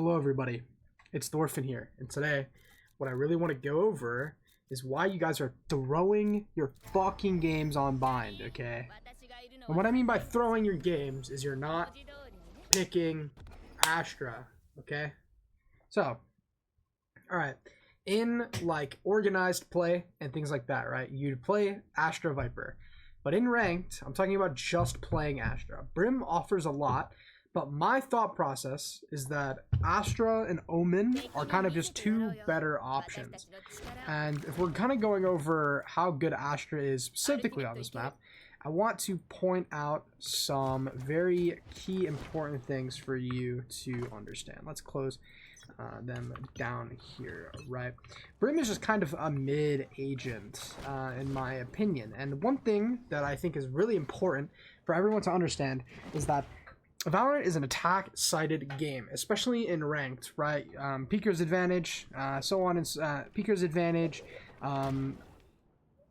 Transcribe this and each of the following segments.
Hello everybody, it's the Orphan here, and today what I really want to go over is why you guys are throwing your fucking games on bind, okay? And what I mean by throwing your games is you're not picking Astra, okay? So, alright, in like organized play and things like that, right, you'd play Astra Viper. But in ranked, I'm talking about just playing Astra. Brim offers a lot, but my thought process is that Astra and Omen are kind of just two better options. And if we're kind of going over how good Astra is specifically on this map, I want to point out some very key important things for you to understand. Let's close them down here, right? Brim is just kind of a mid agent, in my opinion. And one thing that I think is really important for everyone to understand is that Valorant is an attack-sided game, especially in ranked, right? Peeker's advantage, so on, and Peeker's advantage.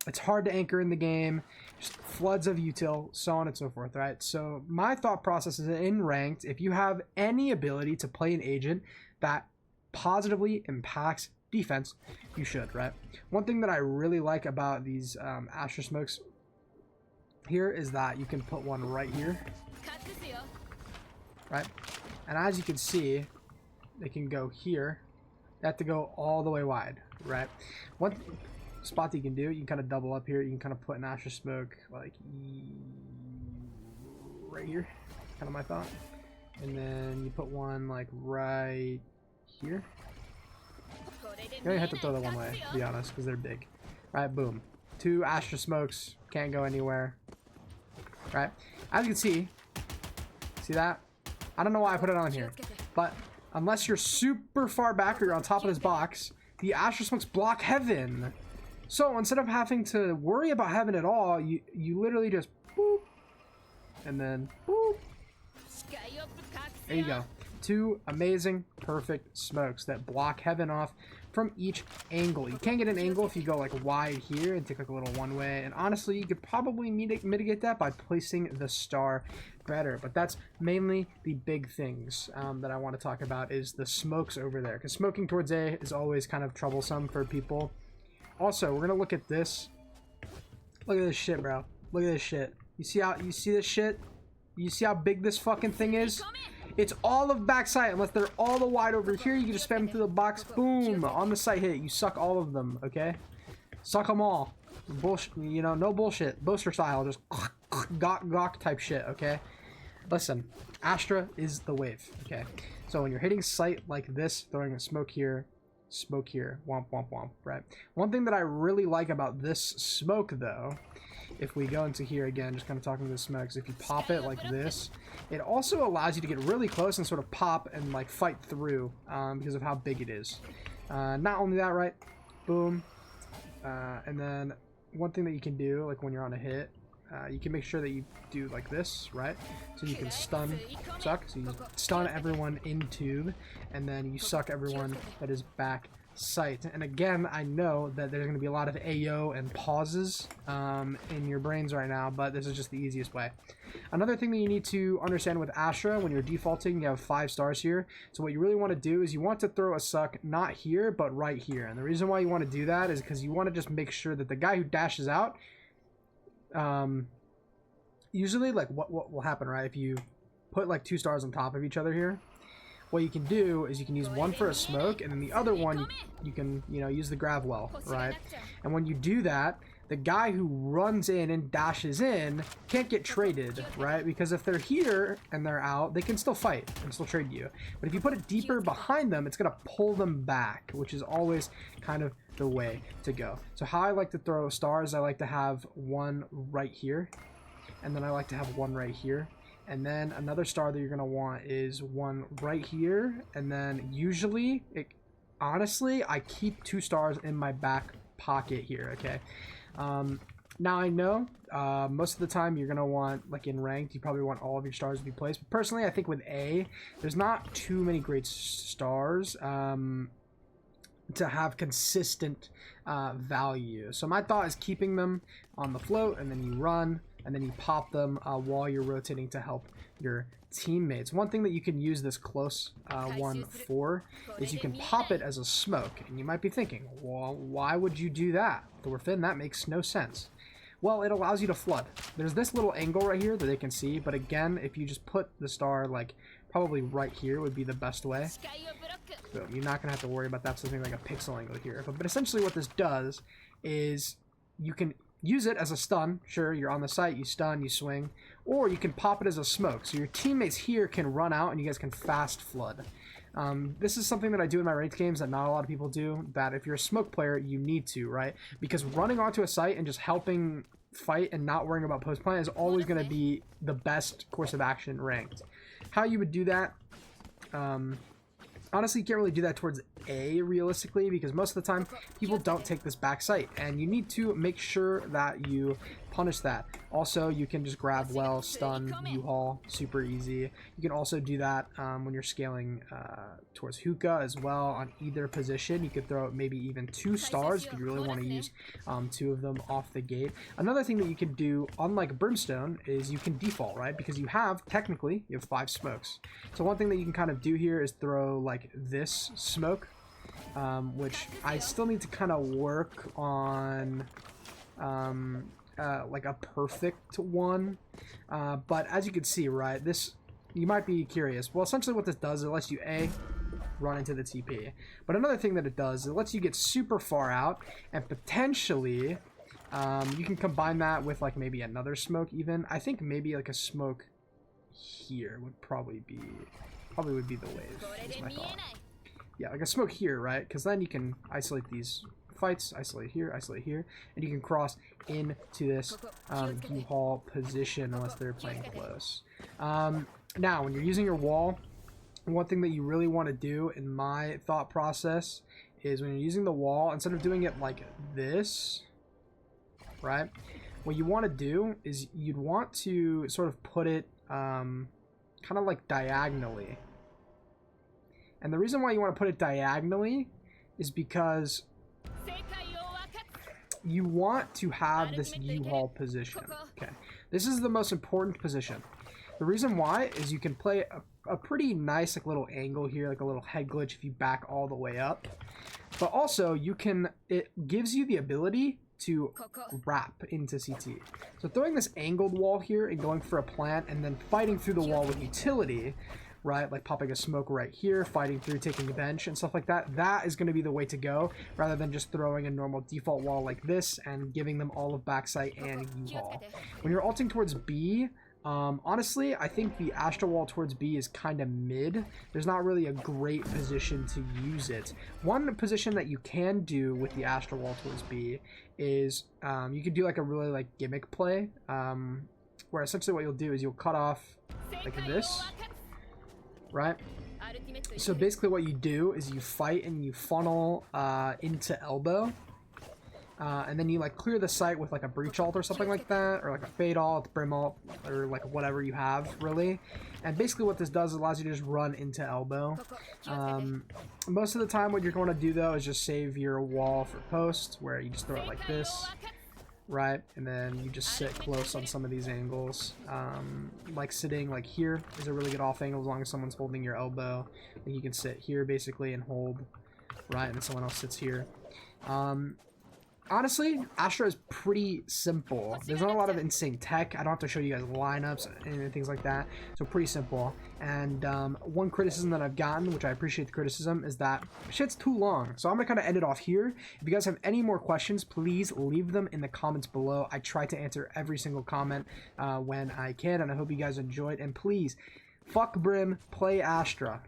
It's hard to anchor in the game, just floods of util, so on and so forth, right? So my thought process is in ranked, if you have any ability to play an agent that positively impacts defense, you should, right? One thing that I really like about these Astra smokes here is that you can put one right here, right? And as you can see, they can go here. They have to go all the way wide, right? One spot that you can do, you can kind of double up here. You can kind of put an Astra smoke like right here, kind of my thought. And then you put one like right here. You only have to throw that one way, to be honest, because they're big. Right, boom. Two Astra smokes, can't go anywhere. Right? As you can see that? I don't know why I put it on here, but unless you're super far back or you're on top of this box, the Astra smokes block heaven. So instead of having to worry about heaven at all, you literally just boop, and then boop. There you go. Two amazing, perfect smokes that block heaven off from each angle. You can't get an angle if you go like wide here and take like a little one way. And honestly, you could probably mitigate that by placing the star better. But that's mainly the big things that I want to talk about is the smokes over there. Because smoking towards A is always kind of troublesome for people. Also, we're going to look at this. Look at this shit, bro. Look at this shit. You see this shit? You see how big this fucking thing is? It's all of backside. Unless they're all the wide over here, you can just spam them through the box. Boom. On the site hit. You suck all of them, okay? Suck them all. Bullshit, you know, no bullshit. Boaster style. Just gawk type shit, okay? Listen, Astra is the wave, okay? So when you're hitting site like this, throwing a smoke here, womp, womp, womp, right? One thing that I really like about this smoke, though, if we go into here again, just kind of talking to the smokes, if you pop it like this, it also allows you to get really close and sort of pop and like fight through because of how big it is. Not only that, right? Boom. And then one thing that you can do, like when you're on a hit, you can make sure that you do like this, right? So you can suck. So you stun everyone in tube, and then you suck everyone that is back site. And again, I know that there's going to be a lot of AO and pauses in your brains right now, but this is just the easiest way. Another thing that you need to understand with Astra, when you're defaulting, you have 5 stars here. So what you really want to do is you want to throw a suck not here, but right here. And the reason why you want to do that is because you want to just make sure that the guy who dashes out, usually like what will happen, right? If you put like 2 stars on top of each other here, what you can do is you can use one for a smoke, and then the other one you can, you know, use the grav well, right? And when you do that, the guy who runs in and dashes in can't get traded, right? Because if they're here and they're out, they can still fight and still trade you. But if you put it deeper behind them, it's gonna pull them back, which is always kind of the way to go. So how I like to throw stars, I like to have one right here, and then I like to have one right here. And then another star that you're going to want is one right here. And then usually, honestly, I keep 2 stars in my back pocket here, okay? Now I know most of the time you're going to want, like in ranked, you probably want all of your stars to be placed. But personally, I think with A, there's not too many great stars to have consistent value. So my thought is keeping them on the float, and then you run, and then you pop them while you're rotating to help your teammates. One thing that you can use this close one for is you can pop it as a smoke. And you might be thinking, well, why would you do that, Thorfinn? That makes no sense. Well, it allows you to flood. There's this little angle right here that they can see, but again, if you just put the star, like, probably right here would be the best way. Boom, you're not going to have to worry about that, something like a pixel angle here. But essentially what this does is you can use it as a stun. Sure, you're on the site, you stun, you swing. Or you can pop it as a smoke. So your teammates here can run out and you guys can fast flood. This is something that I do in my ranked games that not a lot of people do, that if you're a smoke player, you need to, right? Because running onto a site and just helping fight and not worrying about post-plant is always going to be the best course of action ranked. How you would do that, honestly, you can't really do that towards A realistically, because most of the time people don't take this back site, and you need to make sure that you punish that. Also, you can just grab well, stun, U-haul, super easy. You can also do that when you're scaling towards hookah as well on either position. You could throw maybe even 2 stars if you really want to use 2 of them off the gate. Another thing that you can do, unlike Brimstone, is you can default, right? Because you have 5 smokes. So one thing that you can kind of do here is throw like this smoke, which I still need to kind of work on like a perfect one, but as you can see, right, this, you might be curious. Well, essentially what this does, it lets you run into the TP, but another thing that it does, it lets you get super far out, and potentially you can combine that with like maybe another smoke even. I think maybe like a smoke here would probably would be the wave, is my thought. Yeah, like a smoke here, right? Because then you can isolate these fights, isolate here, and you can cross into this U-haul position unless they're playing close. Now, when you're using your wall, one thing that you really want to do, in my thought process, is when you're using the wall, instead of doing it like this, right? What you want to do is you'd want to sort of put it kind of like diagonally. And the reason why you want to put it diagonally is because you want to have this U-haul position. Okay, this is the most important position. The reason why is you can play a pretty nice like little angle here, like a little head glitch if you back all the way up. But also you can, it gives you the ability to wrap into CT. So throwing this angled wall here and going for a plant and then fighting through the wall with utility, right, like popping a smoke right here, fighting through, taking a bench and stuff like that, that is going to be the way to go, rather than just throwing a normal default wall like this and giving them all of backside and U-haul. When you're ulting towards B, honestly, I think the Astra wall towards B is kind of mid. There's not really a great position to use it. One position that you can do with the Astra wall towards B is you can do like a really like gimmick play, where essentially what you'll do is you'll cut off like this, right? So basically what you do is you fight and you funnel into elbow, and then you like clear the site with like a breach ult or something like that, or like a fade ult, brim ult, or like whatever you have really. And basically what this does, it allows you to just run into elbow. Most of the time what you're going to do though is just save your wall for post, where you just throw it like this, right? And then you just sit close on some of these angles. Like sitting like here is a really good off angle as long as someone's holding your elbow. Then you can sit here basically and hold, right? And then someone else sits here. Honestly, Astra is pretty simple. There's not a lot of insane tech. I don't have to show you guys lineups and things like that. So pretty simple. And one criticism that I've gotten, which I appreciate the criticism, is that shit's too long. So I'm going to kind of end it off here. If you guys have any more questions, please leave them in the comments below. I try to answer every single comment when I can, and I hope you guys enjoyed. And please, fuck Brim, play Astra.